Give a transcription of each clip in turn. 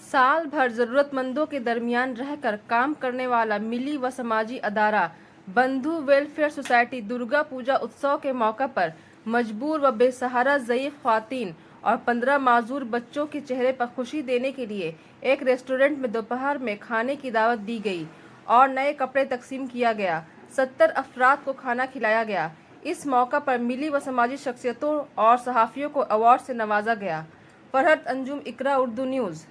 साल भर जरूरतमंदों के दरमियान रहकर काम करने वाला मिली व समाजी अदारा बंधु वेलफेयर सोसाइटी दुर्गा पूजा उत्सव के मौका पर मजबूर व बेसहारा ज़ईफ ख्वातीन और 15 माजूर बच्चों के चेहरे पर खुशी देने के लिए एक रेस्टोरेंट में दोपहर में खाने की दावत दी गई और नए कपड़े तकसीम किया गया। 70 अफराद को खाना खिलाया गया। इस मौका पर मिली व समाजी शख्सियतों और सहाफ़ियों को अवार्ड से नवाजा गया। Farhat Anjum, Iqra Urdu news.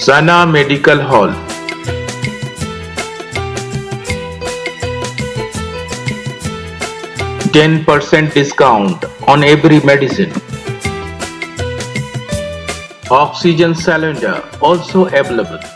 Sana Medical Hall. %10 discount on every medicine. Oxygen cylinder also available.